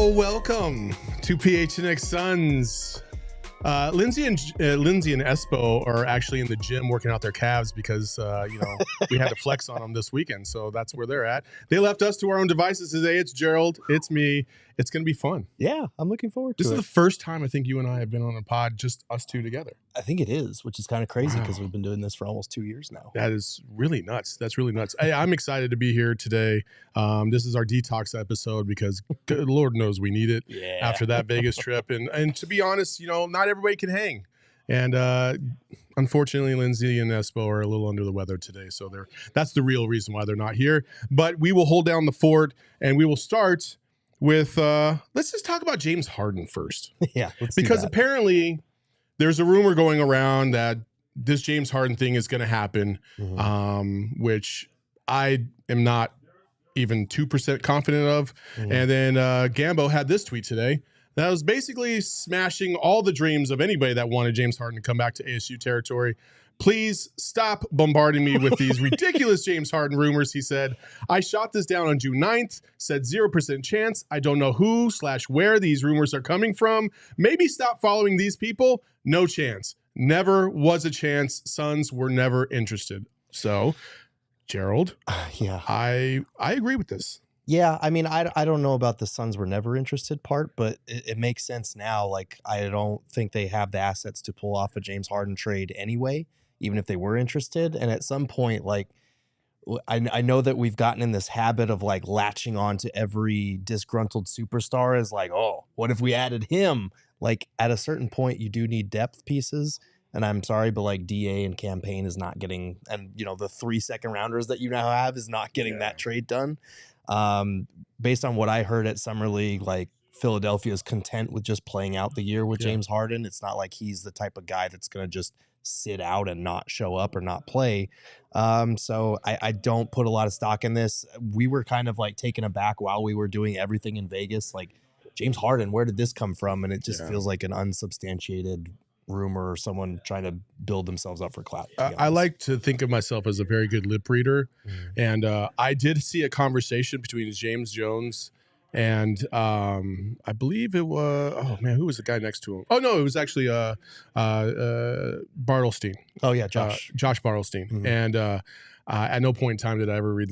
Welcome to PHNX Suns. Lindsay and Espo are actually in the gym working out their calves because we had to flex on them this weekend, so that's where they're at. They left us to our own devices today. It's Gerald, it's me. It's going to be fun. Yeah, I'm looking forward to it. This is the first time I think you and I have been on a pod, just us two together. I think it is, which is kind of crazy because we've been doing this for almost 2 years now. That is really nuts. That's really nuts. I'm excited to be here today. This is our detox episode because good Lord knows we need it after that Vegas trip. And to be honest, not everybody can hang. And unfortunately, Lindsay and Espo are a little under the weather today. So that's the real reason why they're not here. But we will hold down the fort, and we will start with let's just talk about James Harden first. Yeah, because apparently there's a rumor going around that this James Harden thing is going to happen, which I am not even 2% confident of. And then Gambo had this tweet today that was basically smashing all the dreams of anybody that wanted James Harden to come back to ASU territory. Please stop bombarding me with these ridiculous James Harden rumors, he said. I shot this down on June 9th, said 0% chance. I don't know who/where these rumors are coming from. Maybe stop following these people. No chance. Never was a chance. Suns were never interested. So, Gerald, I agree with this. Yeah, I mean, I don't know about the Suns were never interested part, but it makes sense now. Like, I don't think they have the assets to pull off a James Harden trade anyway, even if they were interested. And at some point, like, I know that we've gotten in this habit of like latching on to every disgruntled superstar as like, oh, what if we added him? Like, at a certain point, you do need depth pieces. And I'm sorry, but like DA and campaign is not getting, and the 3 second rounders that you now have is not getting that trade done. Based on what I heard at Summer League, like Philadelphia is content with just playing out the year with James Harden. It's not like he's the type of guy that's going to just sit out and not show up or not play. So I don't put a lot of stock in this. We were kind of like taken aback while we were doing everything in Vegas. Like, James Harden, where did this come from? And it just feels like an unsubstantiated rumor or someone trying to build themselves up for clout. I like to think of myself as a very good lip reader. And I did see a conversation between James Jones and I believe it was, who was the guy next to him? Oh, no, it was actually Bartelstein. Oh, yeah, Josh Bartelstein. And at no point in time did I ever read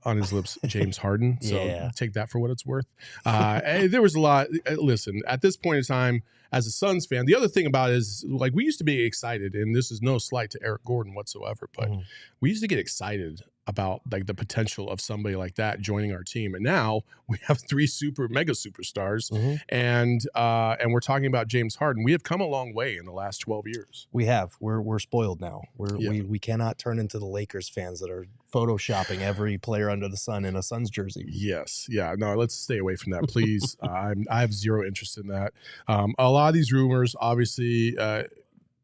on his lips, James Harden. So take that for what it's worth. There was a lot. Listen, at this point in time, as a Suns fan, the other thing about it is, like, we used to be excited, and this is no slight to Eric Gordon whatsoever, but we used to get excited about like the potential of somebody like that joining our team. And now we have 3 mega superstars, and we're talking about James Harden. We have come a long way in the last 12 years. We have. We're spoiled now. We cannot turn into the Lakers fans that are photoshopping every player under the sun in a Suns jersey. Yes. Yeah. No, let's stay away from that, please. I have zero interest in that. A lot of these rumors, obviously,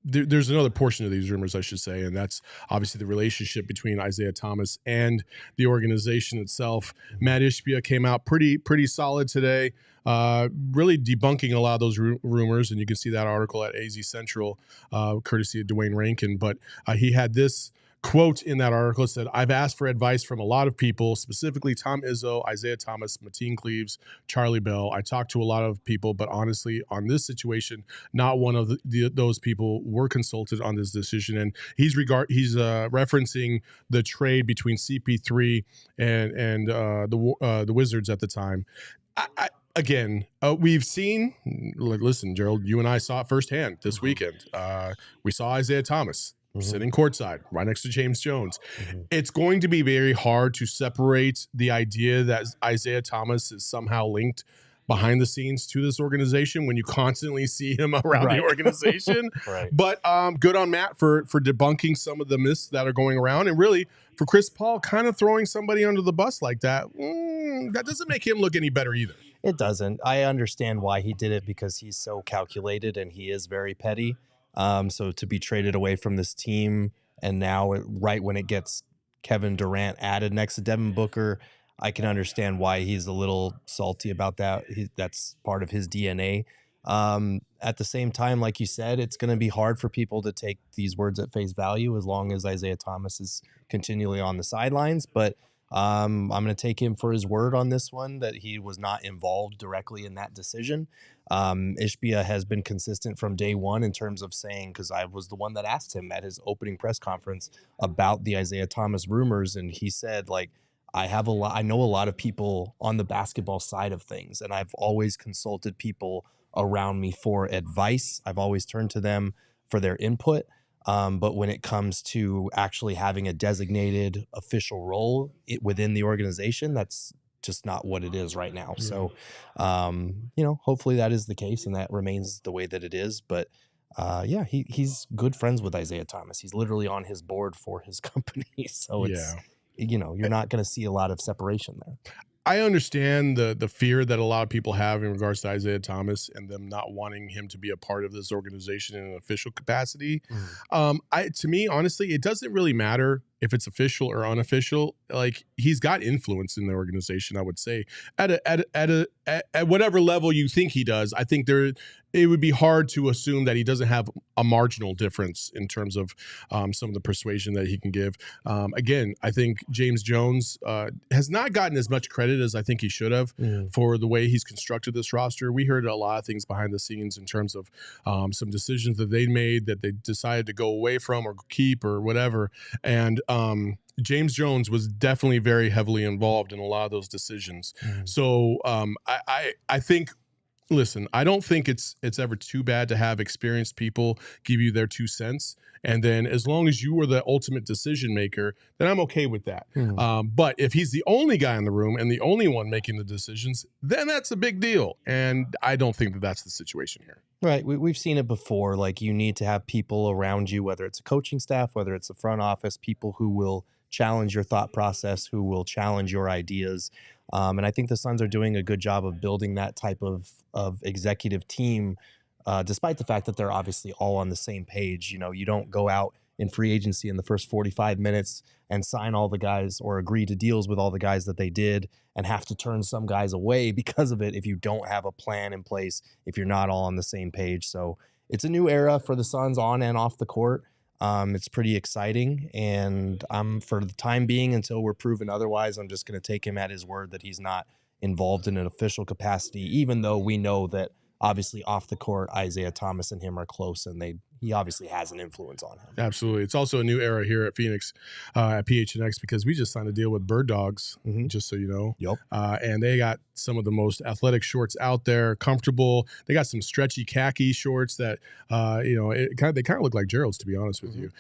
there's another portion of these rumors, I should say, and that's obviously the relationship between Isiah Thomas and the organization itself. Matt Ishbia came out pretty solid today, really debunking a lot of those rumors, and you can see that article at AZ Central, courtesy of Dwayne Rankin. But he had this quote in that article. It said, I've asked for advice from a lot of people, specifically Tom Izzo, Isiah Thomas, Mateen Cleaves, Charlie Bell. I talked to a lot of people, but honestly, on this situation, not one of those people were consulted on this decision. And he's referencing the trade between CP3 and the Wizards at the time. Again, we've seen, listen, Gerald, you and I saw it firsthand this weekend. We saw Isiah Thomas sitting courtside right next to James Jones. It's going to be very hard to separate the idea that Isiah Thomas is somehow linked behind the scenes to this organization when you constantly see him around the organization. But good on Matt for debunking some of the myths that are going around, and really for Chris Paul kind of throwing somebody under the bus like that. That doesn't make him look any better either. It doesn't. I understand why he did it, because he's so calculated and he is very petty. So to be traded away from this team, and now right when it gets Kevin Durant added next to Devin Booker, I can understand why he's a little salty about that. That's part of his DNA. At the same time, like you said, it's going to be hard for people to take these words at face value as long as Isiah Thomas is continually on the sidelines. But I'm going to take him for his word on this one, that he was not involved directly in that decision. Ishbia has been consistent from day one in terms of saying, because I was the one that asked him at his opening press conference about the Isiah Thomas rumors, and he said, like, I know a lot of people on the basketball side of things, and I've always consulted people around me for advice. I've always turned to them for their input. But when it comes to actually having a designated official role within the organization, that's just not what it is right now. So, hopefully that is the case and that remains the way that it is. But he's good friends with Isiah Thomas. He's literally on his board for his company. So it's, you're not going to see a lot of separation there. I understand the fear that a lot of people have in regards to Isiah Thomas and them not wanting him to be a part of this organization in an official capacity. To me, honestly, it doesn't really matter if it's official or unofficial. Like, he's got influence in the organization, I would say, at whatever level you think he does. I think it would be hard to assume that he doesn't have a marginal difference in terms of some of the persuasion that he can give. Again, I think James Jones has not gotten as much credit as I think he should have for the way he's constructed this roster. We heard a lot of things behind the scenes in terms of some decisions that they made that they decided to go away from or keep or whatever. And James Jones was definitely very heavily involved in a lot of those decisions. So I think, listen, I don't think it's ever too bad to have experienced people give you their 2 cents. And then as long as you were the ultimate decision maker, then I'm okay with that. But if he's the only guy in the room and the only one making the decisions, then that's a big deal. And I don't think that that's the situation here. Right. We've seen it before. Like, you need to have people around you, whether it's a coaching staff, whether it's a front office, people who will challenge your thought process, who will challenge your ideas. And I think the Suns are doing a good job of building that type of executive team, despite the fact that they're obviously all on the same page. You don't go out in free agency in the first 45 minutes and sign all the guys or agree to deals with all the guys that they did and have to turn some guys away because of it if you don't have a plan in place, if you're not all on the same page. So it's a new era for the Suns on and off the court. It's pretty exciting, and for the time being, until we're proven otherwise, I'm just going to take him at his word that he's not involved in an official capacity, even though we know that obviously off the court, Isiah Thomas and him are close, and he obviously has an influence on him. Absolutely. It's also a new era here at Phoenix, at PHNX, because we just signed a deal with Bird Dogs, just so you know. Yep. And they got some of the most athletic shorts out there, comfortable. They got some stretchy khaki shorts that, they kind of look like Gerald's, to be honest with you.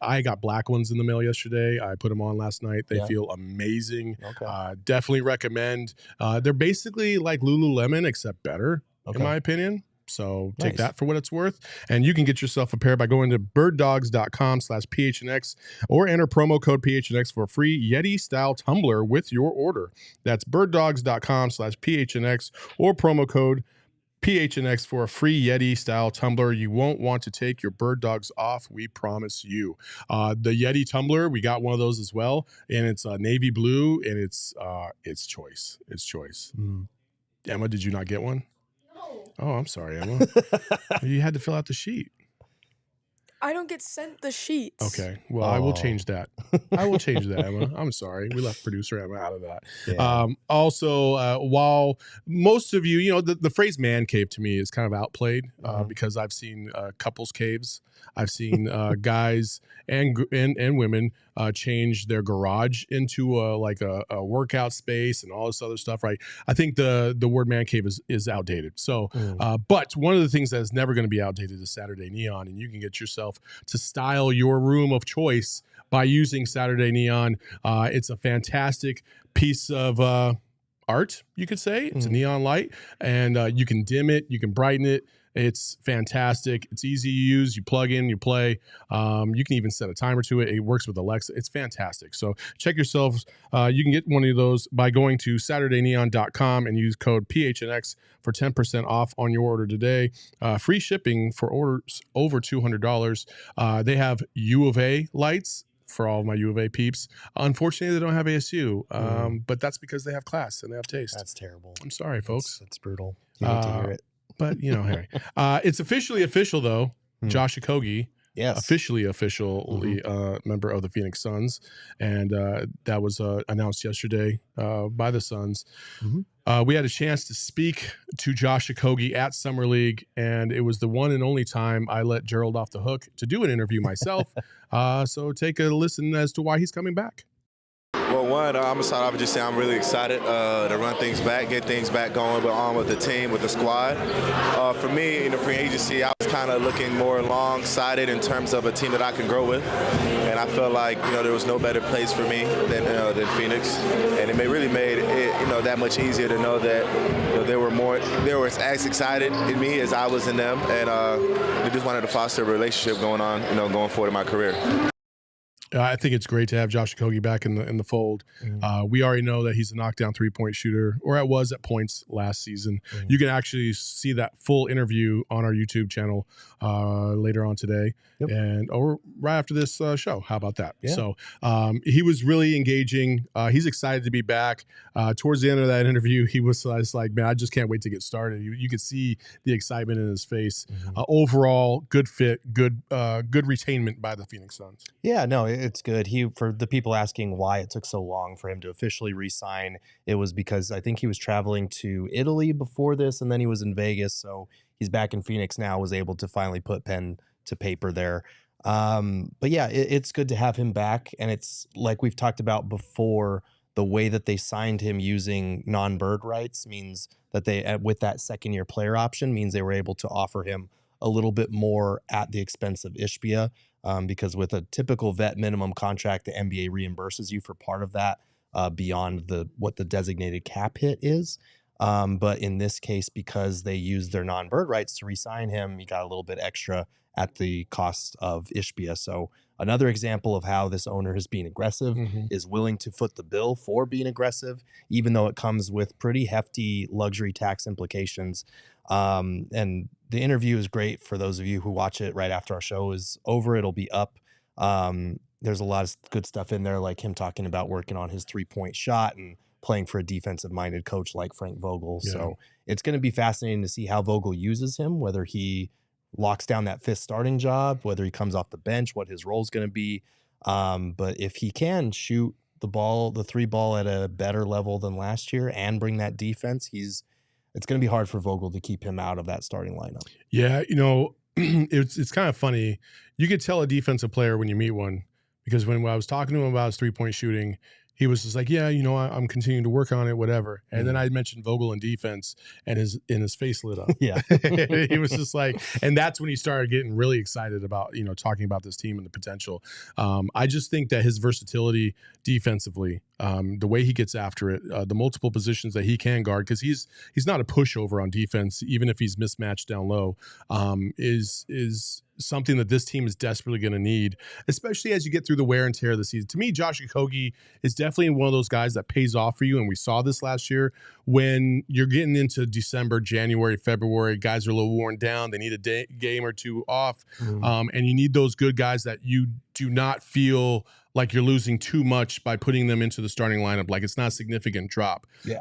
I got black ones in the mail yesterday. I put them on last night. They feel amazing. Okay. Definitely recommend. They're basically like Lululemon, except better, in my opinion. So take that for what it's worth. And you can get yourself a pair by going to birddogs.com/PHNX or enter promo code PHNX for a free Yeti style tumbler with your order. That's birddogs.com/PHNX or promo code PHNX for a free Yeti style tumbler. You won't want to take your Bird Dogs off, we promise you. The Yeti tumbler, we got one of those as well, and it's navy blue, and it's choice. It's choice. Emma, did you not get one? Oh, I'm sorry, Emma. You had to fill out the sheet. I don't get sent the sheets. Okay. Well, I will change that. Emma. I'm sorry. We left producer Emma out of that. Yeah. Also, while most of you, the phrase man cave to me is kind of outplayed because I've seen couples caves. I've seen guys and women change their garage into a workout space and all this other stuff, right? I think the word man cave is outdated. So, but one of the things that is never going to be outdated is Saturday Neon, and you can get yourself to style your room of choice by using Saturday Neon. It's a fantastic piece of art, you could say. It's a neon light, and you can dim it, you can brighten it. It's fantastic. It's easy to use. You plug in, you play. You can even set a timer to it. It works with Alexa. It's fantastic. So check yourselves. You can get one of those by going to SaturdayNeon.com and use code PHNX for 10% off on your order today. Free shipping for orders over $200. They have U of A lights for all of my U of A peeps. Unfortunately, they don't have ASU, but that's because they have class and they have taste. That's terrible. I'm sorry, folks. That's brutal. You hate to hear it. But, hey. It's officially official, though. Josh Okogie Yes. officially member of the Phoenix Suns, and that was announced yesterday by the Suns. We had a chance to speak to Josh Okogie at Summer League, and it was the one and only time I let Gerald off the hook to do an interview myself. So take a listen as to why he's coming back. Well, I'm excited. I would just say I'm really excited to run things back, get things back going on with the team, with the squad. For me, in the free agency, I was kind of looking more long-sighted in terms of a team that I can grow with, and I felt like there was no better place for me than Phoenix, and it really made it that much easier to know that they were as excited in me as I was in them, and we just wanted to foster a relationship going on, going forward in my career. I think it's great to have Josh Okogie back in the fold. We already know that he's a knockdown three-point shooter, or was at points last season. You can actually see that full interview on our YouTube channel later on today, or right after this show. How about that? Yeah. So he was really engaging. He's excited to be back. Towards the end of that interview, he was like, "Man, I just can't wait to get started." You could see the excitement in his face. Overall, good fit, good retainment by the Phoenix Suns. Yeah, no, it's good. For the people asking why it took so long for him to officially re-sign, it was because I think he was traveling to Italy before this, and then he was in Vegas. So he's back in Phoenix now, was able to finally put pen to paper there. But yeah, it's good to have him back. And it's like we've talked about before, the way that they signed him using non-bird rights means that they, with that second-year player option, means they were able to offer him a little bit more at the expense of Ishbia. Because with a typical vet minimum contract, the NBA reimburses you for part of that beyond what the designated cap hit is. But in this case, because they used their non-bird rights to re-sign him, you got a little bit extra at the cost of Ishbia. So another example of how this owner is being aggressive, is willing to foot the bill for being aggressive, even though it comes with pretty hefty luxury tax implications. And the interview is great for those of you who watch it right after our show is over. It'll be up. There's a lot of good stuff in there, like him talking about working on his 3-point shot and playing for a defensive-minded coach like Frank Vogel. Yeah. So it's going to be fascinating to see how Vogel uses him, whether he locks down that 5th starting job, whether he comes off the bench, what his role is going to be. But if he can shoot the 3 ball at a better level than last year and bring that defense, it's going to be hard for Vogel to keep him out of that starting lineup. Yeah, it's kind of funny. You could tell a defensive player when you meet one, because when I was talking to him about his 3-point shooting, he was just like, yeah, I'm continuing to work on it, whatever. And then I mentioned Vogel in defense, and his face lit up. Yeah. He was just like, and that's when he started getting really excited about, talking about this team and the potential. I just think that his versatility defensively, the way he gets after it, the multiple positions that he can guard, because he's not a pushover on defense, even if he's mismatched down low, is something that this team is desperately going to need, especially as you get through the wear and tear of the season. To me, Josh Okogie is definitely one of those guys that pays off for you, and we saw this last year when you're getting into December, January, February, guys are a little worn down. They need a game or two off, and you need those good guys that you do not feel like you're losing too much by putting them into the starting lineup. Like, it's not a significant drop. Yeah.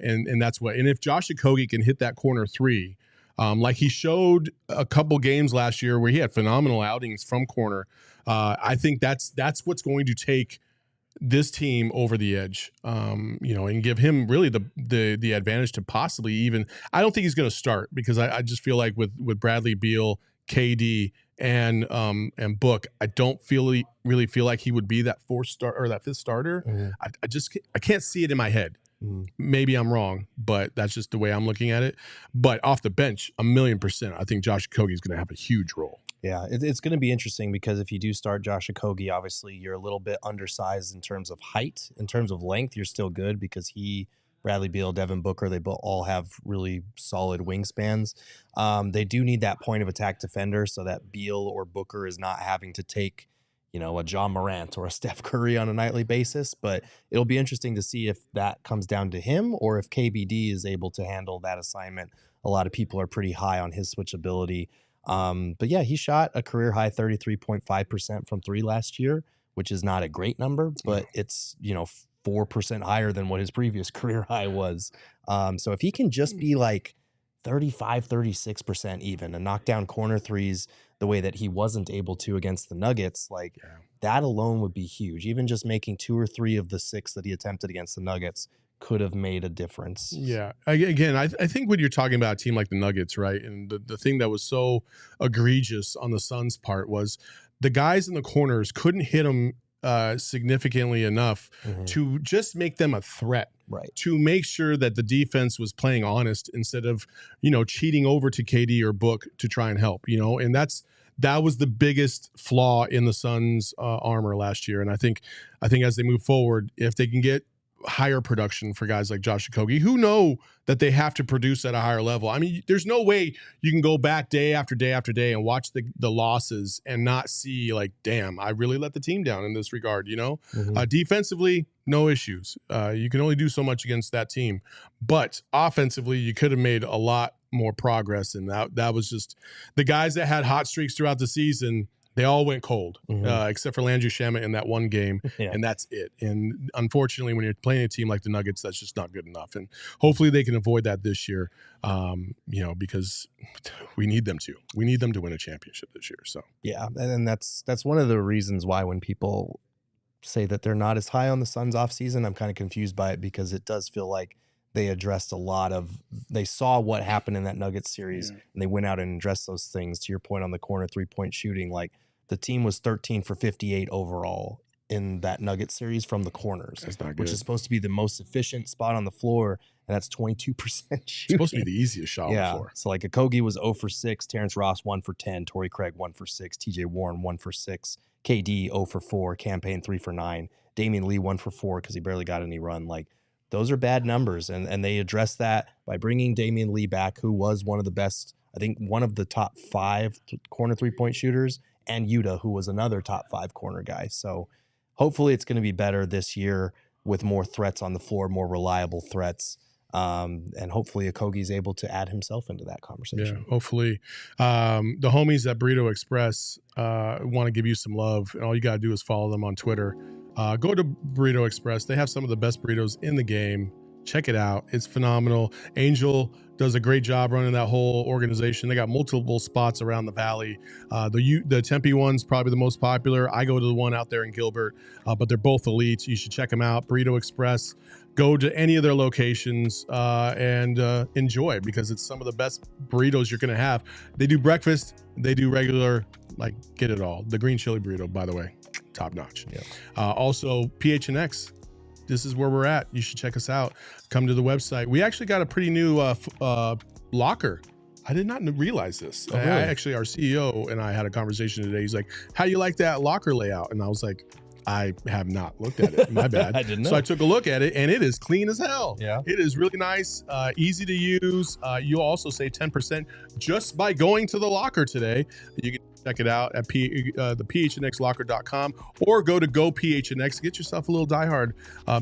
And that's what, and if Josh Okogie can hit that corner 3, like he showed a couple games last year where he had phenomenal outings from corner, I think that's what's going to take this team over the edge, and give him really the advantage to possibly even. I don't think he's going to start, because I just feel like with Bradley Beal, KD, and Book, I don't really feel like he would be that 4th star or that 5th starter. I can't see it in my head. Maybe I'm wrong, but that's just the way I'm looking at it. But off the bench, 1,000,000%, I think Josh Okogie is going to have a huge role. Yeah, it's going to be interesting, because if you do start Josh Okogie, obviously you're a little bit undersized in terms of height. In terms of length, you're still good, because Bradley Beal, Devin Booker, they all have really solid wingspans. They do need that point of attack defender, so that Beal or Booker is not having to take a John Morant or a Steph Curry on a nightly basis. But it'll be interesting to see if that comes down to him, or if KBD is able to handle that assignment. A lot of people are pretty high on his switchability. But yeah, he shot a career high 33.5% from 3 last year, which is not a great number, but it's, 4% higher than what his previous career high was. So if he can just be like 36% even, and knock down corner threes the way that he wasn't able to against the Nuggets. Like that alone would be huge. Even just making 2 or 3 of the 6 that he attempted against the Nuggets could have made a difference. Yeah. Again, I think when you're talking about a team like the Nuggets, right, and the thing that was so egregious on the Suns' part was the guys in the corners couldn't hit them significantly enough to just make them a threat. Right. To make sure that the defense was playing honest instead of, cheating over to KD or Book to try and help, and that was the biggest flaw in the Suns' armor last year. And I think as they move forward, if they can get higher production for guys like Josh Okogie, who know that they have to produce at a higher level. I mean, there's no way you can go back day after day after day and watch the losses and not see like, damn, I really let the team down in this regard, Defensively, no issues. You can only do so much against that team. But offensively, you could have made a lot more progress. And that was just the guys that had hot streaks throughout the season. They all went cold, except for Landry Shamet in that one game, and that's it. And unfortunately, when you're playing a team like the Nuggets, that's just not good enough. And hopefully they can avoid that this year, because we need them to. We need them to win a championship this year. So yeah, and that's one of the reasons why when people say that they're not as high on the Suns offseason, I'm kind of confused by it, because it does feel like they addressed they saw what happened in that Nuggets series, and they went out and addressed those things. To your point on the corner 3-point shooting, like the team was 13 for 58 overall in that Nuggets series from the corners, which is supposed to be the most efficient spot on the floor, and that's 22% shooting. It's supposed to be the easiest shot on the floor. So like Okogie was 0 for 6, Terrence Ross 1 for 10, Torrey Craig 1 for 6, TJ Warren 1 for 6, KD 0 for 4, Campaign 3 for 9, Damian Lee 1 for 4 because he barely got any run. Like, those are bad numbers, and they address that by bringing Damian Lee back, who was one of the best, I think one of the top 5 corner 3-point shooters, and Yuta, who was another top 5 corner guy. So hopefully it's going to be better this year with more threats on the floor, more reliable threats. And hopefully Okogie's able to add himself into that conversation. Yeah, hopefully. The homies at Burrito Express want to give you some love, and all you got to do is follow them on Twitter. Go to Burrito Express. They have some of the best burritos in the game. Check it out. It's phenomenal. Angel does a great job running that whole organization. They got multiple spots around the valley. The Tempe one's probably the most popular. I go to the one out there in Gilbert, but they're both elite. You should check them out. Burrito Express. Go to any of their locations and enjoy, because it's some of the best burritos you're going to have. They do breakfast. They do regular, like, get it all. The green chili burrito, by the way, top notch. Yeah. Also, PHNX. This is where we're at. You should check us out. Come to the website. We actually got a pretty new locker. I did not realize this. Oh, really? Actually, our CEO and I had a conversation today. He's like, how do you like that locker layout? And I was like, I have not looked at it. My bad. I didn't know. So I took a look at it, and it is clean as hell. Yeah. It is really nice, easy to use. You'll also save 10% just by going to the locker today. You can check it out at the phnxlocker.com, or go to GoPHNX. Get yourself a little diehard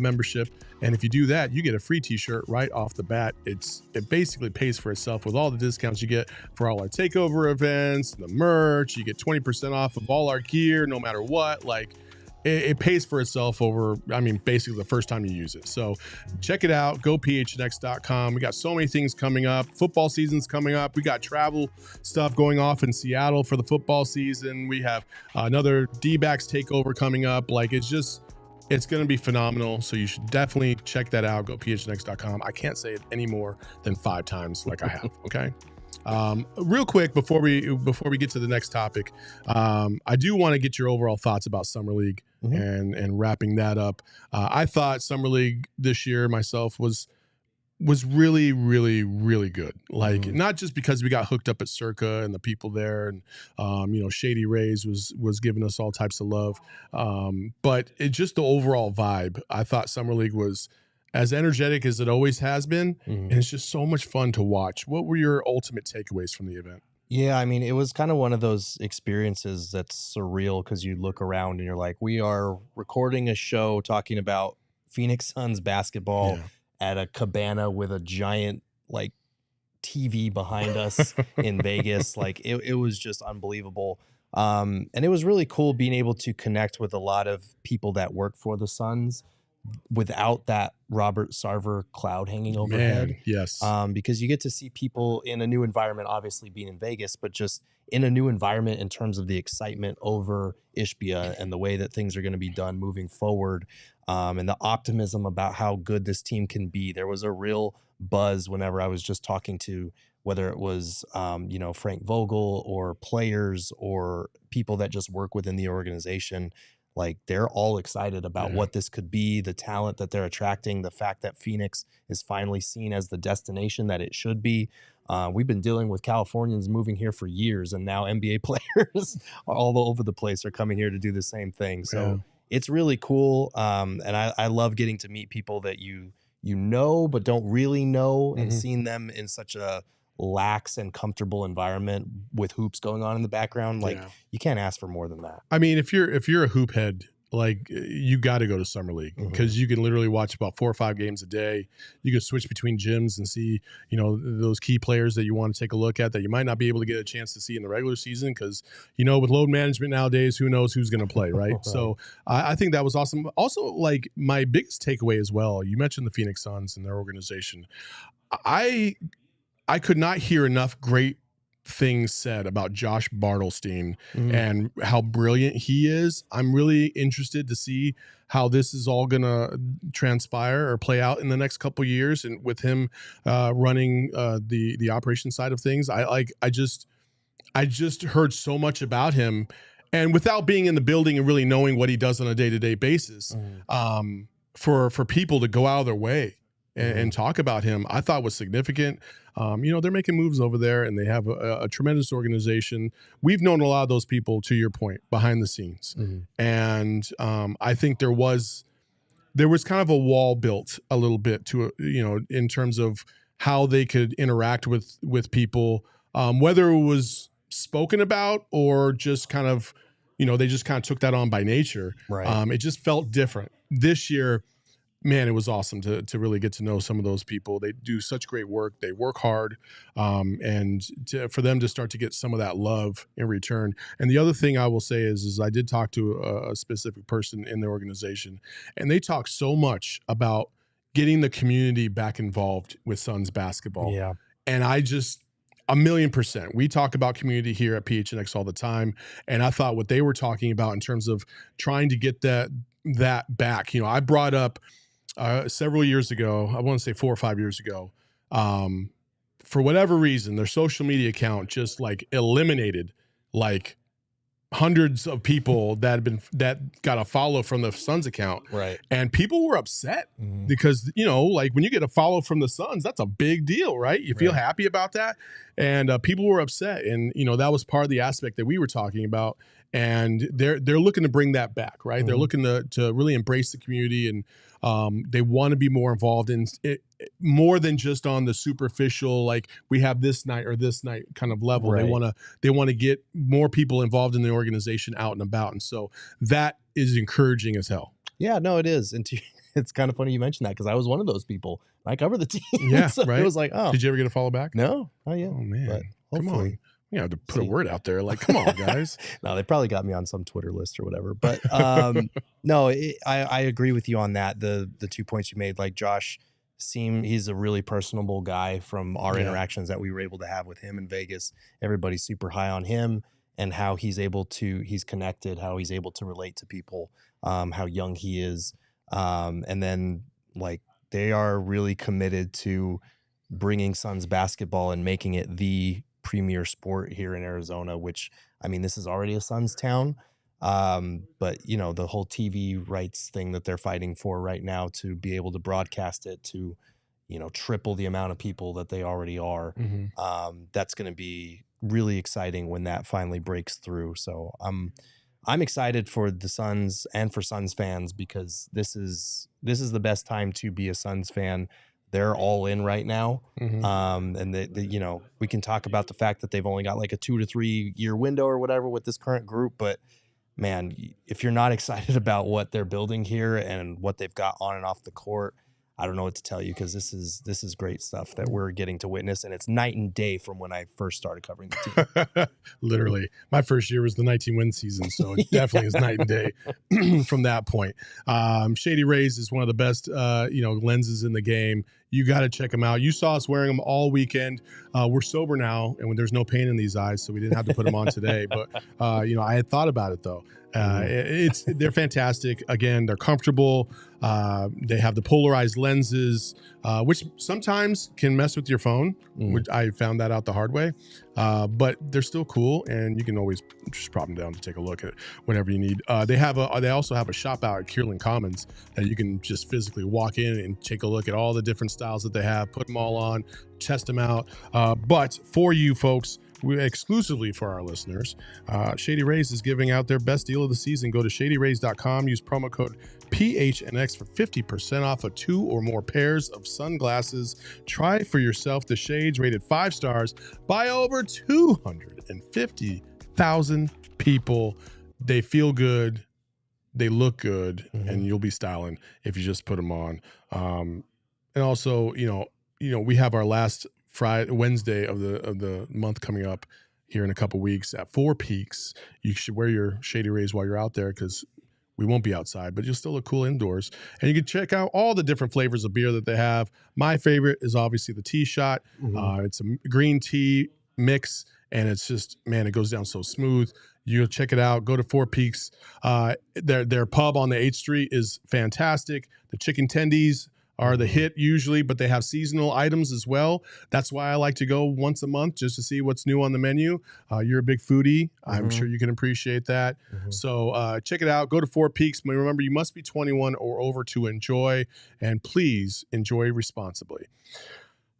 membership. And if you do that, you get a free t-shirt right off the bat. It basically pays for itself with all the discounts you get for all our takeover events, the merch. You get 20% off of all our gear, no matter what. Like, it pays for itself over, basically the first time you use it. So check it out. GoPHNX.com. We got so many things coming up. Football season's coming up. We got travel stuff going off in Seattle for the football season. We have another D-backs takeover coming up. Like, it's going to be phenomenal. So you should definitely check that out. GoPHNX.com. I can't say it any more than 5 times like I have. Okay. Real quick before we get to the next topic, I do want to get your overall thoughts about Summer League and wrapping that up. I thought Summer League this year myself was really, really, really good. Like, not just because we got hooked up at Circa and the people there, and Shady Rays was giving us all types of love, but it just the overall vibe. I thought Summer League was as energetic as it always has been, and it's just so much fun to watch. What were your ultimate takeaways from the event? Yeah, it was kind of one of those experiences that's surreal, because you look around and you're like, we are recording a show talking about Phoenix Suns basketball at a cabana with a giant, like, TV behind us in Vegas. Like, it was just unbelievable. And it was really cool being able to connect with a lot of people that work for the Suns, without that Robert Sarver cloud hanging overhead. Man, yes. Because you get to see people in a new environment, obviously being in Vegas, but just in a new environment in terms of the excitement over Ishbia and the way that things are going to be done moving forward, and the optimism about how good this team can be. There was a real buzz whenever I was just talking to, whether it was, Frank Vogel or players or people that just work within the organization. Like, they're all excited about what this could be, the talent that they're attracting, the fact that Phoenix is finally seen as the destination that it should be. We've been dealing with Californians moving here for years, and now NBA players all over the place are coming here to do the same thing. So it's really cool. And I love getting to meet people that you know but don't really know, and seeing them in such a lax and comfortable environment with hoops going on in the background. Like, you can't ask for more than that. I mean, if you're a hoop head, like, you got to go to Summer League, because you can literally watch about 4 or 5 games a day. You can switch between gyms and see, those key players that you want to take a look at that you might not be able to get a chance to see in the regular season, because, with load management nowadays, who knows who's going to play, right? So I think that was awesome. Also, like, my biggest takeaway as well, you mentioned the Phoenix Suns and their organization. I could not hear enough great things said about Josh Bartelstein and how brilliant he is. I'm really interested to see how this is all going to transpire or play out in the next couple of years, and with him running the operation side of things. I just heard so much about him, and without being in the building and really knowing what he does on a day-to-day basis, for people to go out of their way and talk about him, I thought was significant. They're making moves over there, and they have a tremendous organization. We've known a lot of those people, to your point, behind the scenes. And I think there was kind of a wall built a little bit to, in terms of how they could interact with people, whether it was spoken about or just kind of, they just kind of took that on by nature. Right. It just felt different. This year, man, it was awesome to really get to know some of those people. They do such great work. They work hard, and for them to start to get some of that love in return. And the other thing I will say is I did talk to a specific person in the organization, and they talk so much about getting the community back involved with Suns basketball. Yeah. And I just, 1,000,000%. We talk about community here at PHNX all the time, and I thought what they were talking about in terms of trying to get that back. I brought up several years ago, I want to say 4 or 5 years ago, for whatever reason, their social media account just like eliminated like hundreds of people that got a follow from the Suns account. Right. And people were upset because, like, when you get a follow from the Suns, that's a big deal, right? You feel happy about that. And people were upset. And, that was part of the aspect that we were talking about. And they're looking to bring that back, right? They're looking to really embrace the community, and they want to be more involved in it, more than just on the superficial, like we have this night or this night kind of level. Right. They want to get more people involved in the organization out and about, and so that is encouraging as hell. Yeah, no, it is, and it's kind of funny you mentioned that, because I was one of those people. I cover the team. Yeah, so right. It was like, oh, did you ever get a follow back? No, not yet. Oh man, but come on. hopefully. You have to put a word out there, like, come on, guys. No, they probably got me on some Twitter list or whatever. But no, I agree with you on that. The 2 points you made, like Josh, he's a really personable guy from our interactions that we were able to have with him in Vegas. Everybody's super high on him and how he's connected, how he's able to relate to people, how young he is. And then, like, they are really committed to bringing Suns basketball and making it the premier sport here in Arizona, which, I mean, this is already a Suns town. But the whole TV rights thing that they're fighting for right now, to be able to broadcast it to, triple the amount of people that they already are. That's going to be really exciting when that finally breaks through. So I'm excited for the Suns and for Suns fans, because this is the best time to be a Suns fan. They're all in right now. And we can talk about the fact that they've only got like a 2 to 3 year window or whatever with this current group. But man, if you're not excited about what they're building here and what they've got on and off the court, I don't know what to tell you, because this is great stuff that we're getting to witness, and it's night and day from when I first started covering the team. Literally, my first year was the 19-win season, so it definitely is night and day from that point. Shady Rays is one of the best, lenses in the game. You got to check them out. You saw us wearing them all weekend. We're sober now, and there's no pain in these eyes, so we didn't have to put them on today. But I had thought about it though. They're fantastic. Again, they're comfortable. They have the polarized lenses, which sometimes can mess with your phone, which I found that out the hard way. But they're still cool, and you can always just prop them down to take a look at it whenever you need. They also have a shop out at Kierland Commons that you can just physically walk in and take a look at all the different styles that they have, put them all on, test them out. But for you folks, exclusively for our listeners, Shady Rays is giving out their best deal of the season. Go to shadyrays.com, use promo code PHNX for 50% off of 2 or more pairs of sunglasses. Try for yourself the shades rated 5 stars by over 250,000 people. They feel good, they look good, and you'll be styling if you just put them on. And also, we have our last Wednesday of the month coming up here in a couple weeks at Four Peaks. You should wear your Shady Rays while you're out there, because we won't be outside, but you'll still look cool indoors. And you can check out all the different flavors of beer that they have. My favorite is obviously the tea shot. It's a green tea mix, and it's just, man, it goes down so smooth. You'll check it out. Go to Four Peaks. Their pub on the 8th Street is fantastic. The chicken tendies are the hit usually, but they have seasonal items as well. That's why I like to go once a month, just to see what's new on the menu. You're a big foodie. I'm sure you can appreciate that. So check it out. Go to Four Peaks. Remember, you must be 21 or over to enjoy, and please enjoy responsibly.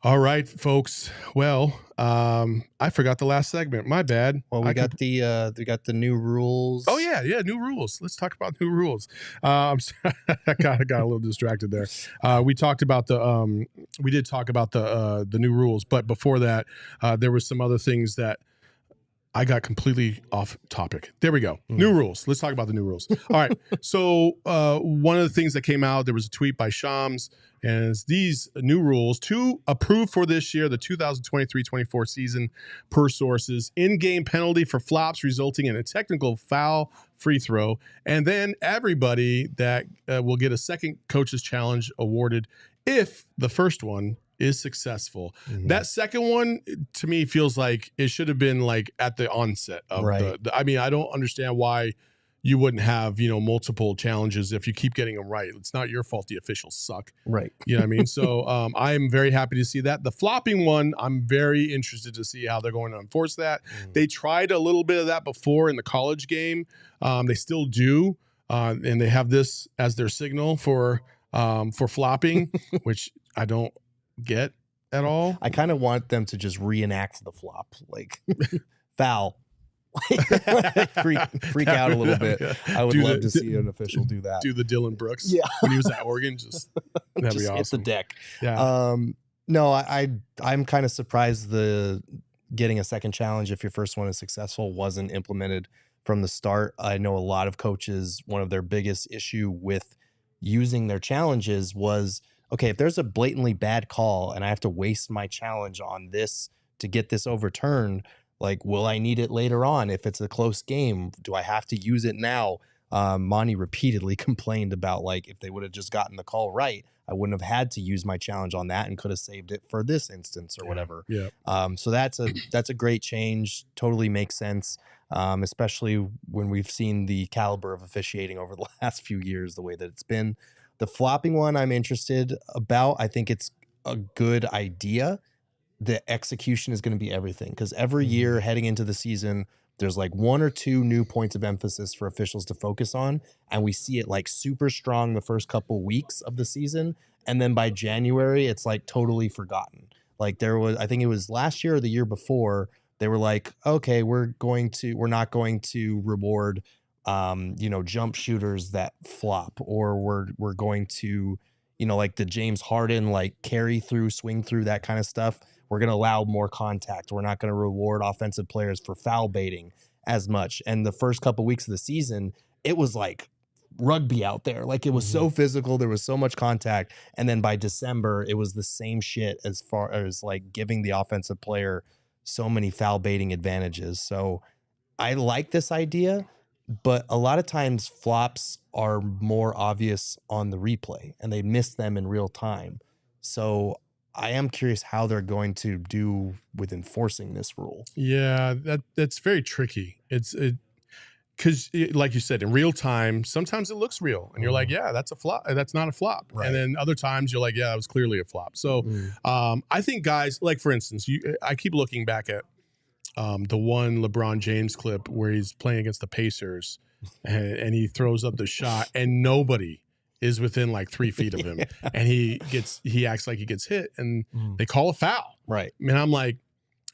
All right, folks. Well, I forgot the last segment. My bad. Well, we got the new rules. Oh yeah, new rules. Let's talk about new rules. I'm sorry, I got a little distracted there. We talked about we did talk about the new rules, but before that, there were some other things that I got completely off topic. There we go. New rules. Let's talk about the new rules. All right. So one of the things that came out, there was a tweet by Shams, and it's these new rules to approve for this year, the 2023-24 season, per sources: in-game penalty for flops resulting in a technical foul free throw, and then everybody that will get a second coach's challenge awarded if the first one is successful. That second one, to me, feels like it should have been like at the onset of I mean, I don't understand why you wouldn't have, multiple challenges if you keep getting them right. It's not your fault the officials suck. Right. You know what I mean? So I'm very happy to see that. The flopping one, I'm very interested to see how they're going to enforce that. They tried a little bit of that before in the college game. They still do. And they have this as their signal for flopping, which I don't get at all. I kind of want them to just reenact the flop, like foul. freak out a little bit. I would love to see an official do that. Do the Dylan Brooks. Yeah. When he was at Oregon, that'd be awesome. Hit the deck. Yeah. No, I'm kind of surprised the getting a second challenge if your first one is successful wasn't implemented from the start. I know a lot of coaches, one of their biggest issue with using their challenges was, okay, if there's a blatantly bad call and I have to waste my challenge on this to get this overturned, like, will I need it later on? If it's a close game, do I have to use it now? Monty repeatedly complained about, like, if they would have just gotten the call right, I wouldn't have had to use my challenge on that and could have saved it for this instance or whatever. Yeah. So that's a great change. Totally makes sense. Especially when we've seen the caliber of officiating over the last few years, the way that it's been. The flopping one I'm interested about. I think it's a good idea. The execution is going to be everything, because every year heading into the season, there's like 1 or 2 new points of emphasis for officials to focus on. And we see it like super strong the first couple weeks of the season. And then by January, it's like totally forgotten. Like I think it was last year or the year before, they were like, okay, we're not going to reward, jump shooters that flop, or we're going to, like the James Harden, like carry through, swing through, that kind of stuff. We're going to allow more contact. We're not going to reward offensive players for foul baiting as much. And the first couple weeks of the season, it was like rugby out there. Like it was so physical. There was so much contact. And then by December, it was the same shit as far as like giving the offensive player so many foul baiting advantages. So I like this idea, but a lot of times flops are more obvious on the replay and they miss them in real time. So I am curious how they're going to do with enforcing this rule. Yeah, that's very tricky. Because like you said, in real time, sometimes it looks real and you're like, yeah, that's a flop. That's not a flop. Right. And then other times you're like, yeah, it was clearly a flop. So I think guys, like for instance, I keep looking back at the one LeBron James clip where he's playing against the Pacers and he throws up the shot and nobody is within like 3 feet of him. And he acts like he gets hit and they call a foul. Right. And I'm like,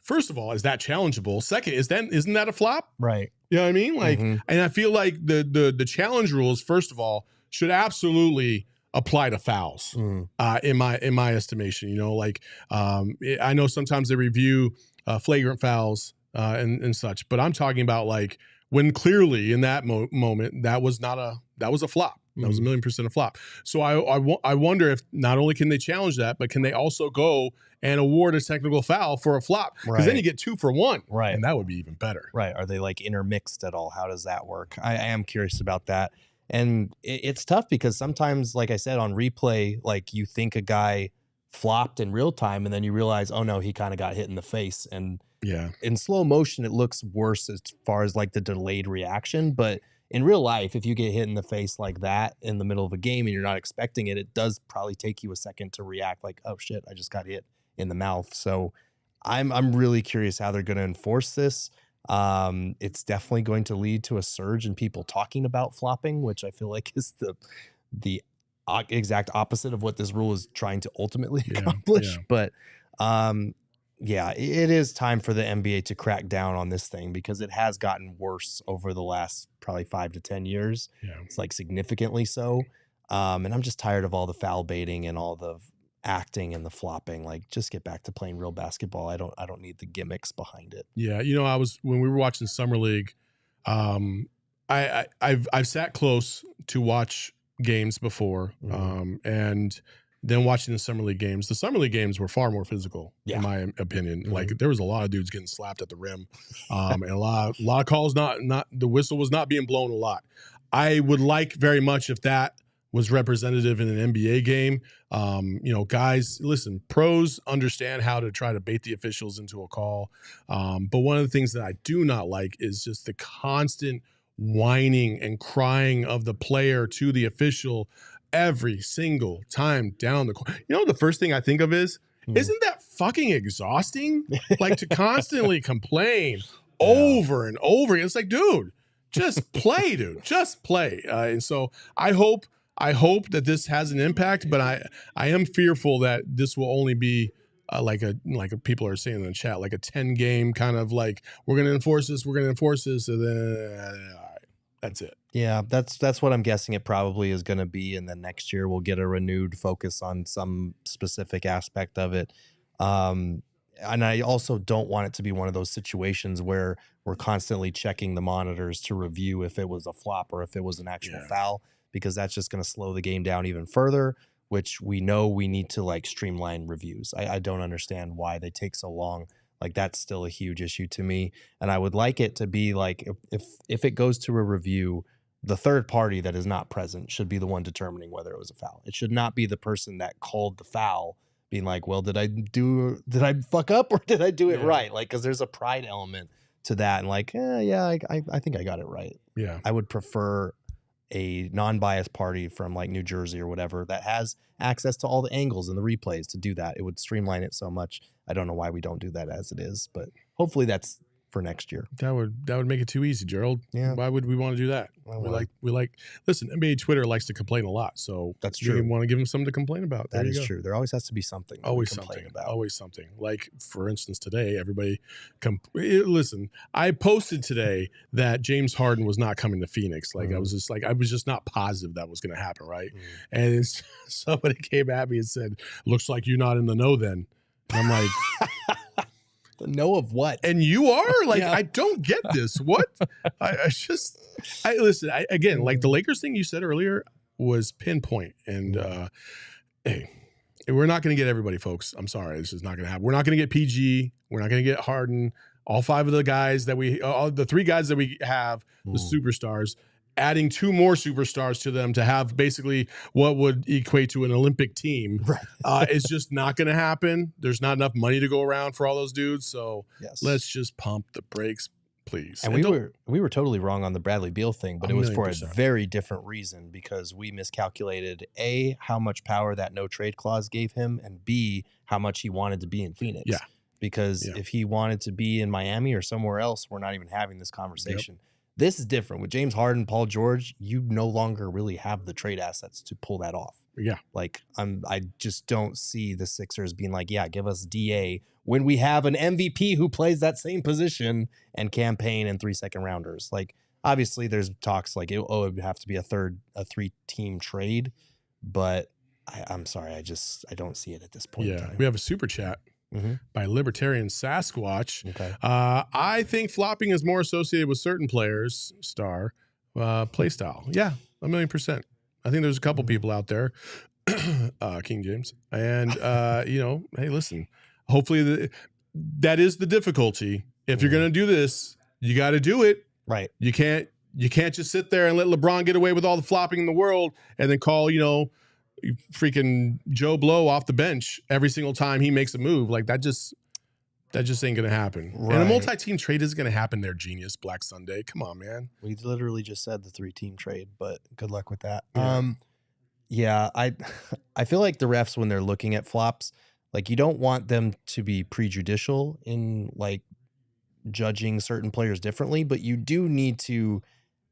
first of all, is that challengeable? Second, isn't that a flop? Right. You know what I mean? Like, and I feel like the challenge rules, first of all, should absolutely apply to fouls. In my estimation, you know, like I know sometimes they review flagrant fouls and such, but I'm talking about like when clearly in that moment that was a flop. That was 1,000,000% a flop. So I wonder if not only can they challenge that, but can they also go and award a technical foul for a flop? Because then you get 2 for 1. Right. And that would be even better. Right. Are they like intermixed at all? How does that work? I am curious about that. And it's tough because sometimes, like I said, on replay, like you think a guy flopped in real time and then you realize, oh no, he kind of got hit in the face. And in slow motion, it looks worse as far as like the delayed reaction. But in real life, if you get hit in the face like that in the middle of a game and you're not expecting it, it does probably take you a second to react like, oh shit, I just got hit in the mouth. So I'm really curious how they're going to enforce this. It's definitely going to lead to a surge in people talking about flopping, which I feel like is the exact opposite of what this rule is trying to ultimately accomplish. But yeah, it is time for the NBA to crack down on this thing because it has gotten worse over the last probably 5 to 10 years. It's like significantly so. And I'm just tired of all the foul baiting and all the acting and the flopping. Like, just get back to playing real basketball. I don't need the gimmicks behind it. Yeah, you know, when we were watching Summer League, I've sat close to watch games before, and then watching the Summer League games. The Summer League games were far more physical, in my opinion. Like there was a lot of dudes getting slapped at the rim, and a lot of calls. Not the whistle was not being blown a lot. I would like very much if that was representative in an NBA game. You know, guys, listen, pros understand how to try to bait the officials into a call. But one of the things that I do not like is just the constant whining and crying of the player to the official every single time down the court. You know, the first thing I think of is, isn't that fucking exhausting? Like to constantly complain over and over again. It's like, dude, just play, dude, just play. And so I hope that this has an impact, but I am fearful that this will only be like people are saying in the chat, like a 10-game kind of like, we're going to enforce this, and then all right, that's it. Yeah, that's what I'm guessing it probably is going to be. And then next year we'll get a renewed focus on some specific aspect of it. And I also don't want it to be one of those situations where we're constantly checking the monitors to review if it was a flop or if it was an actual foul, because that's just going to slow the game down even further, which we know we need to like streamline reviews. I don't understand why they take so long. Like that's still a huge issue to me. And I would like it to be like, if it goes to a review, the third party that is not present should be the one determining whether it was a foul. It should not be the person that called the foul being like, well, did I fuck up or did I do it right? Like, cause there's a pride element to that. And like, I think I got it right. Yeah. I would prefer a non-biased party from like New Jersey or whatever that has access to all the angles and the replays to do that. It would streamline it so much. I don't know why we don't do that as it is, but hopefully that's for next year. That would make it too easy, Gerald. Yeah. Why would we want to do that? We like listen, NBA Twitter likes to complain a lot. So that's true. You want to give them something to complain about. That is true. There always has to be something. Always something about. Always something. Like for instance, today, everybody listen, I posted today that James Harden was not coming to Phoenix. Like I was just not positive that was going to happen, right? And somebody came at me and said, "Looks like you're not in the know then." And I'm like, No of what? And you are like, Yeah. I don't get this. What? I listen. Again, like the Lakers thing you said earlier was pinpoint. And hey, we're not going to get everybody, folks. I'm sorry, this is not going to happen. We're not going to get PG. We're not going to get Harden. All 5 of the guys that the 3 guys that we have, the superstars. Adding 2 more superstars to them to have basically what would equate to an Olympic team is just not going to happen. There's not enough money to go around for all those dudes. So let's just pump the brakes, please. And we were totally wrong on the Bradley Beal thing, but it was for a very different reason because we miscalculated A, how much power that no trade clause gave him, and B, how much he wanted to be in Phoenix. Yeah. Because if he wanted to be in Miami or somewhere else, we're not even having this conversation. Yep. This is different. With James Harden, Paul George, you no longer really have the trade assets to pull that off. Yeah. Like, I just don't see the Sixers being like, yeah, give us DA when we have an MVP who plays that same position and campaign and 3 second rounders. Like, obviously there's talks like, it would have to be a 3-team trade, but I'm sorry. I don't see it at this point. Yeah. We have a super chat. By Libertarian Sasquatch. Okay. I think flopping is more associated with certain players' play style. Yeah, 1,000,000%. I think there's a couple people out there, King James, and hey, listen. Hopefully, that is the difficulty. If you're going to do this, you got to do it. Right. You can't just sit there and let LeBron get away with all the flopping in the world, and then call freaking Joe Blow off the bench every single time he makes a move. Like that just ain't gonna happen. Right. And a multi-team trade is gonna happen there, genius. Black Sunday. Come on, man. We literally just said the 3-team trade, but good luck with that. Yeah. I feel like the refs, when they're looking at flops, like you don't want them to be prejudicial in like judging certain players differently, but you do need to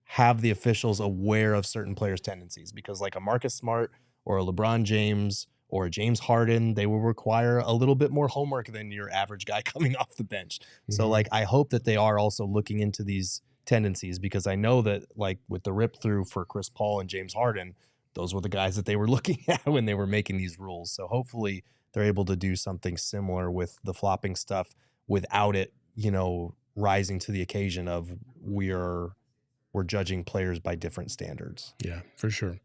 have the officials aware of certain players' tendencies, because like a Marcus Smart or a LeBron James or a James Harden, they will require a little bit more homework than your average guy coming off the bench. So like, I hope that they are also looking into these tendencies, because I know that like with the rip through for Chris Paul and James Harden, those were the guys that they were looking at when they were making these rules. So hopefully they're able to do something similar with the flopping stuff without it, rising to the occasion of we're judging players by different standards. Yeah, for sure.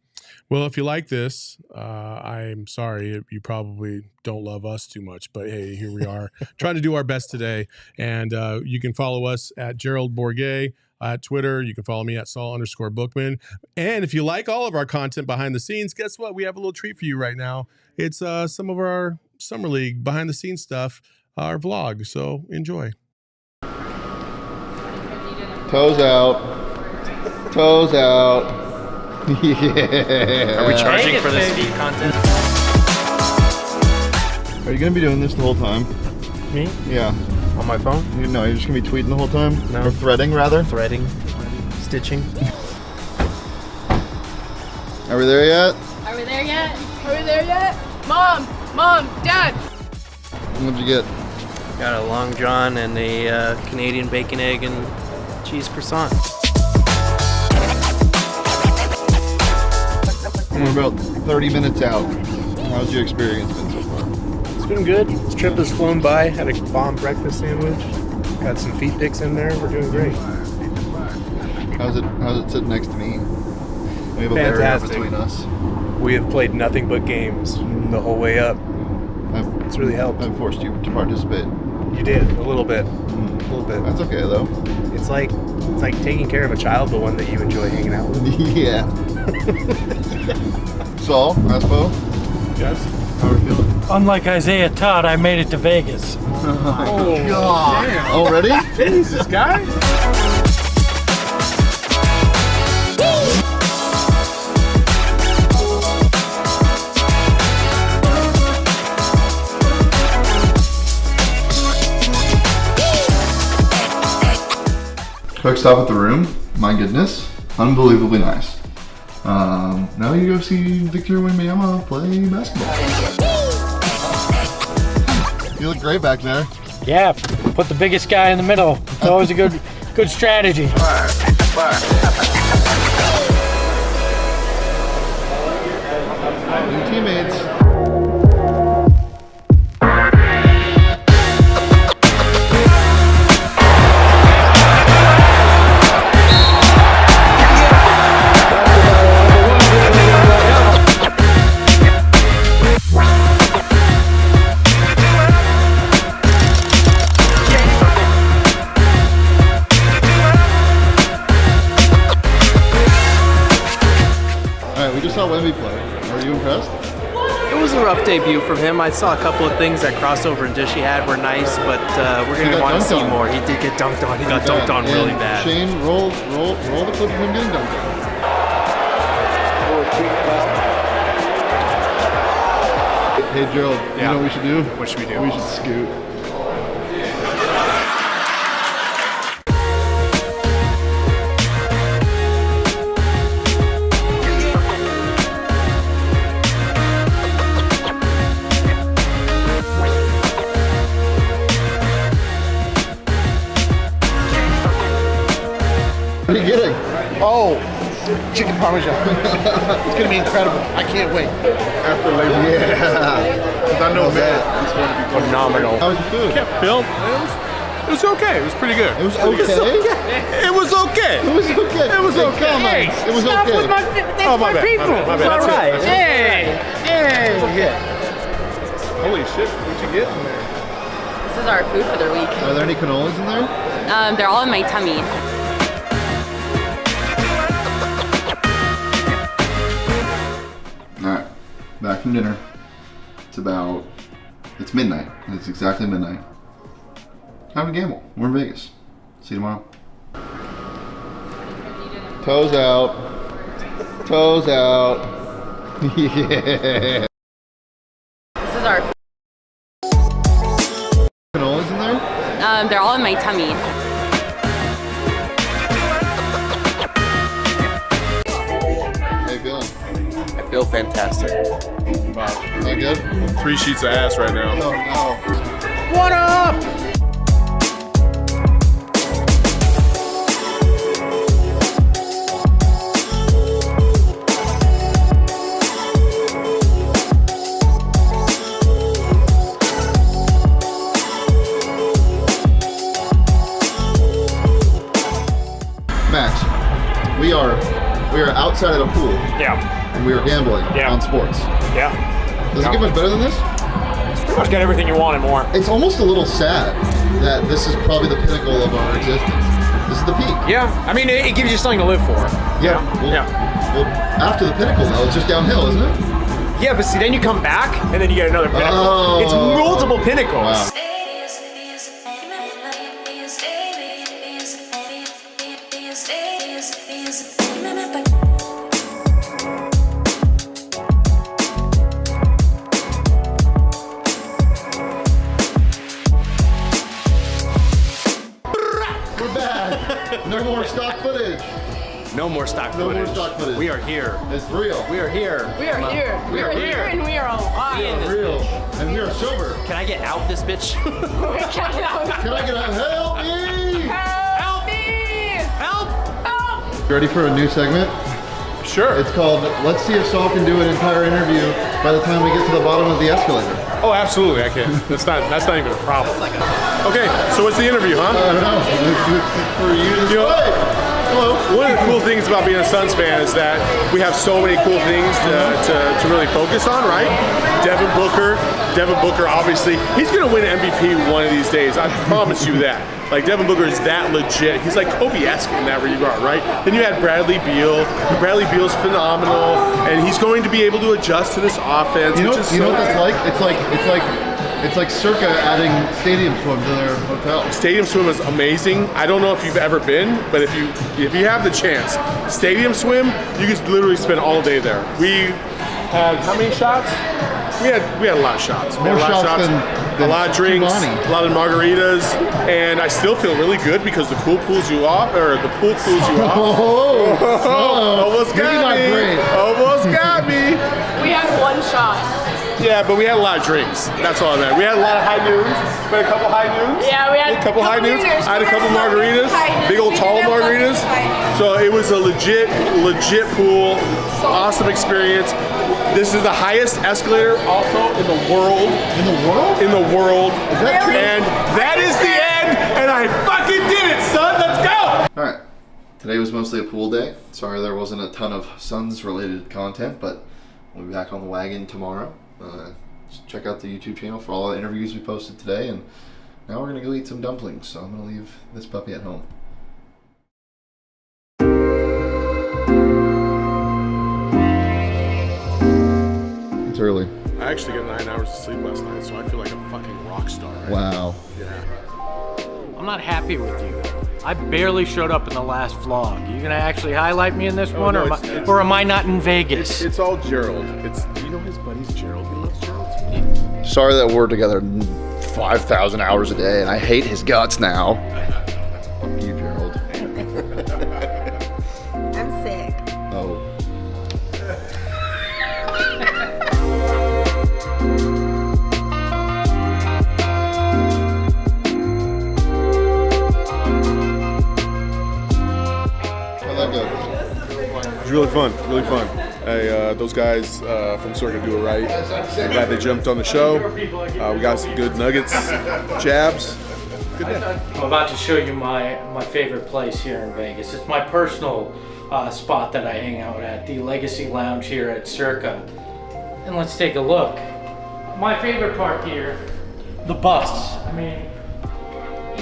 Well, if you like this, I'm sorry, you probably don't love us too much, but hey, here we are trying to do our best today. And you can follow us at Gerald Bourget at Twitter. You can follow me at Saul_Bookman. And if you like all of our content behind the scenes, guess what? We have a little treat for you right now. It's some of our Summer League behind the scenes stuff, our vlog. So enjoy. Toes out. Toes out. Yeah. Are we charging for this feed content? Are you going to be doing this the whole time? Me? Yeah. On my phone? No, you're just going to be tweeting the whole time? No. Or threading, rather? Threading. Stitching. Are we there yet? Are we there yet? Are we there yet? Mom, Dad. What'd you get? Got a Long John and a Canadian bacon, egg, and cheese croissant. We're about 30 minutes out. How's your experience been so far? It's been good. This trip has flown by. Had a bomb breakfast sandwich. Got some feet pics in there. We're doing great. How's it sitting next to me? We have a barrier between us. We have played nothing but games the whole way up. It's really helped. I've forced you to participate. You did, a little bit. A little bit. That's okay, though. It's like taking care of a child, but one that you enjoy hanging out with. Yeah. Saul, Aspo? Yes? How are we feeling? Unlike Isiah Todd, I made it to Vegas. Oh, God. Damn. Already? Jesus, guy. Quick stop at the room. My goodness. Unbelievably nice. Now you go see Victor Wembanyama play basketball. You look great back there. Yeah, put the biggest guy in the middle. It's always a good strategy. New teammates. It was a rough debut from him. I saw a couple of things that crossover and dish he had were nice, but we're going to want to see more. He did get dunked on. He got dunked on really bad. Shane, roll the clip of him getting dunked on. Hey, Gerald, you know what we should do? What should we do? We should scoot. What are you getting? Oh, chicken parmesan. It's gonna be incredible. I can't wait. After Labor Day. Yeah. Because I know Matt is going to be phenomenal. How was the food? Film. It was okay. It was pretty good. It was okay? It was okay. It was okay. It was Hey, okay. comments. It was okay. Oh, my bad. My bad. All right. Hey. Holy shit. What'd you get in there? This is our food for the week. Are there any cannolis in there? They're all in my tummy. All right, back from dinner. It's midnight. It's exactly midnight. Time to gamble. We're in Vegas. See you tomorrow. Toes out. Toes out. Yeah. This is our Cannolis in there? they're all in my tummy. How you feeling? I feel fantastic. Not good? 3 sheets of ass right now. Oh no. What up? Max, we are outside of the pool Yeah. and we are gambling on sports. Yeah. Does it get much better than this? Pretty much got everything you want and more. It's almost a little sad that this is probably the pinnacle of our existence. This is the peak. Yeah. I mean, it gives you something to live for. Yeah. Well, after the pinnacle though, it's just downhill, isn't it? Yeah, but see, then you come back and then you get another pinnacle. Oh. It's multiple pinnacles. Wow. We're back. No more stock footage. No more stock No footage. more stock footage. We are here. It's real. We are here. We are here. We are here and we are alive. It's real. And we are sober. Can I get out this bitch? Can I get a help me? Help me! Help! Help! You ready for a new segment? Sure. It's called Let's See If Saul Can Do an Entire Interview by the time we get to the bottom of the escalator. Oh, absolutely. I can. That's not even a problem. Okay, so what's the interview, huh? I don't know. For you to Hello. One of the cool things about being a Suns fan is that we have so many cool things to really focus on, right? Devin Booker, obviously, he's going to win MVP one of these days. I promise you that. Like, Devin Booker is that legit. He's like Kobe-esque in that regard, right? Then you had Bradley Beal. Bradley Beal's phenomenal, and he's going to be able to adjust to this offense. You know what that's like? It's like Circa adding Stadium Swim to their hotel. Stadium Swim is amazing. I don't know if you've ever been, but if you have the chance, Stadium Swim, you can literally spend all day there. We had how many shots? We had a lot of shots. We had More shots than a lot of drinks, Chobani. a lot of margaritas, and I still feel really good because the pool cools you off. Almost Maybe got not me. great. Almost got me. We had one shot. Yeah, but we had a lot of drinks. That's all I meant. We had a lot of high noons. We had a couple high noons. Yeah, we had a couple high noons. noons. I had a couple margaritas. Big old tall margaritas. So it was a legit pool. Awesome experience. This is the highest escalator also in the world. In the world? In the world. Is that true? And that is the end. And I fucking did it, son. Let's go. All right. Today was mostly a pool day. Sorry there wasn't a ton of Suns related content, but we'll be back on the wagon tomorrow. Just check out the YouTube channel for all the interviews we posted today, and now we're gonna go eat some dumplings, so I'm gonna leave this puppy at home. It's early. I actually got 9 hours of sleep last night, so I feel like a fucking rock star. Right Wow. now. Yeah. I'm not happy with you. I barely showed up in the last vlog. You gonna actually highlight me in this one, no, or am I not in Vegas? It's all Gerald. Do you know his buddy's Gerald? He loves Gerald. Sorry that we're together 5,000 hours a day, and I hate his guts now. Fuck you, Gerald. I'm sick. Oh. How'd that go? It was really fun. Really fun. Those guys from Circa do it right. I'm glad they jumped on the show. We got some good nuggets, jabs. Good day. I'm about to show you my favorite place here in Vegas. It's my personal spot that I hang out at, the Legacy Lounge here at Circa. And let's take a look. My favorite part here, the bus. I mean,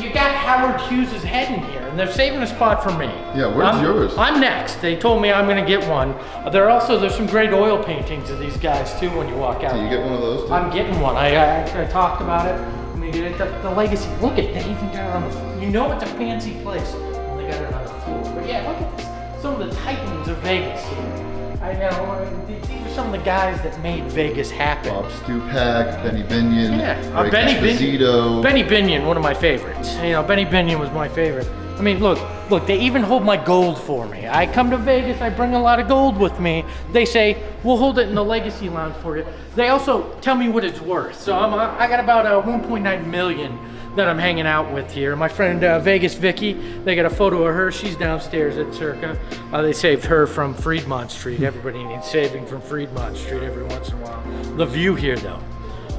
you got Howard Hughes' head in here, and they're saving a spot for me. Yeah, where's yours? I'm next. They told me I'm gonna get one. There's some great oil paintings of these guys too when you walk out. Do you get one of those too? I'm getting one. I talked about it. I mean, the Legacy. Look at they even got it on the floor. You know it's a fancy place when they got it on the floor. But yeah, look at this. Some of the titans of Vegas here. I know these are some of the guys that made Vegas happen. Bob Stupak, Benny Binion, Rick Benny Esposito. Benny Binion, one of my favorites. You know, Benny Binion was my favorite. I mean, look, they even hold my gold for me. I come to Vegas, I bring a lot of gold with me. They say, we'll hold it in the Legacy Lounge for you. They also tell me what it's worth. So I got about 1.9 million that I'm hanging out with here. My friend Vegas Vicky, they got a photo of her. She's downstairs at Circa. They saved her from Fremont Street. Everybody needs saving from Fremont Street every once in a while. The view here, though,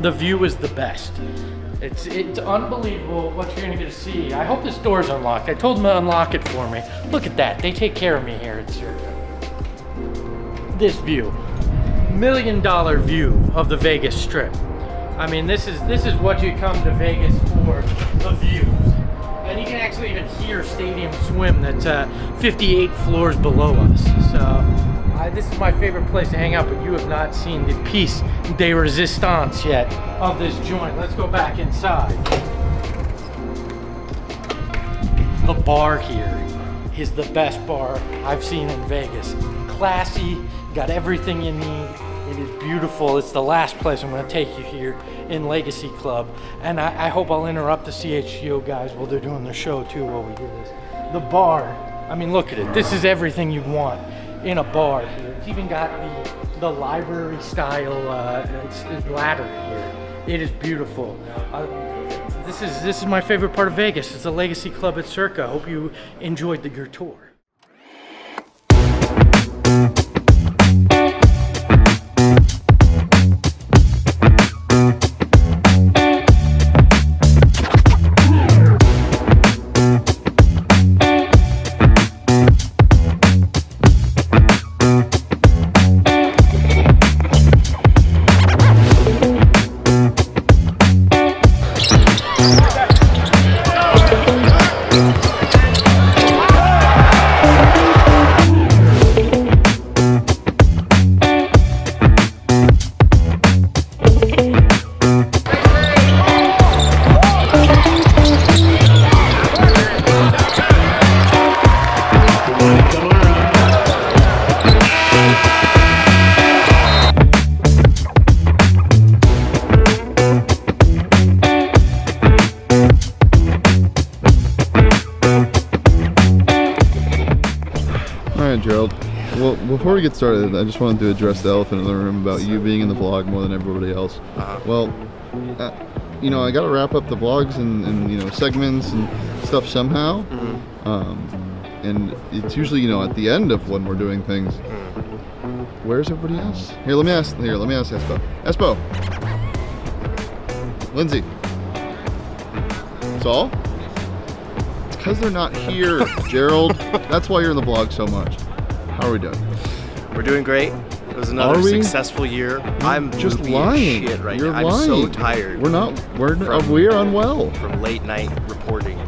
the view is the best. It's unbelievable what you're gonna get to see. I hope this door's unlocked. I told them to unlock it for me. Look at that. They take care of me here at Circa. This view, $1 million view of the Vegas Strip. I mean, this is what you come to Vegas for, the views. And you can actually even hear Stadium Swim that's 58 floors below us. So this is my favorite place to hang out, but you have not seen the piece de resistance yet of this joint. Let's go back inside. The bar here is the best bar I've seen in Vegas. Classy, got everything you need. It is beautiful. It's the last place I'm going to take you here in Legacy Club. And I hope I'll interrupt the CHGO guys while they're doing their show too while we do this. The bar, I mean, look at it. This is everything you'd want in a bar here. It's even got the library style ladder here. It is beautiful. This is my favorite part of Vegas. It's the Legacy Club at Circa. Hope you enjoyed your tour. Gerald. Well, before we get started, I just wanted to address the elephant in the room about you being in the vlog more than everybody else. Well, you know, I got to wrap up the vlogs and you know, segments and stuff somehow. And it's usually, you know, at the end of when we're doing things. Where's everybody else? Let me ask Espo. Espo. Lindsay. Saul? It's because they're not here, Gerald. That's why you're in the vlog so much. How are we doing? We're doing great. It was another successful year. I'm just lying. Shit right You're now. lying. I'm so tired. We're unwell from late night reporting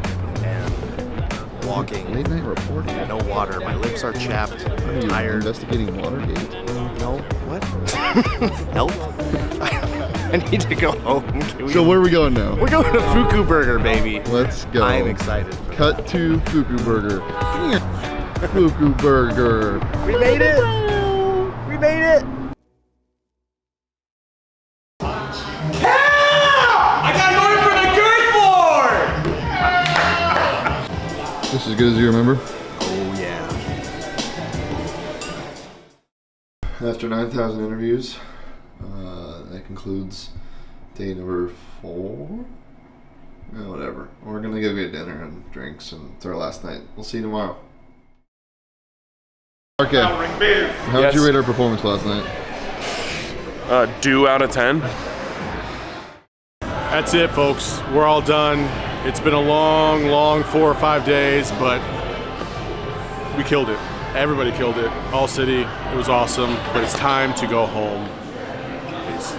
and walking. Late night reporting. No water. My lips are chapped. Are you tired. Investigating Watergate. No, what? Help? I need to go home. So where are we going now? We're going to Fuku Burger, baby. Let's go. I'm excited. Cut to Fuku Burger. Fuku Burger. We made it. We made it. I got money for the girth board! Just as good as you remember? Oh, yeah. After 9,000 interviews, that concludes day number 4. Whatever. We're going to go get dinner and drinks, and it's our last night. We'll see you tomorrow. Okay. How would you rate our performance last night? Due out of 10. That's it, folks. We're all done. It's been a long 4 or 5 days, but we killed it. Everybody killed it. ALLCITY. It was awesome, but it's time to go home. Peace.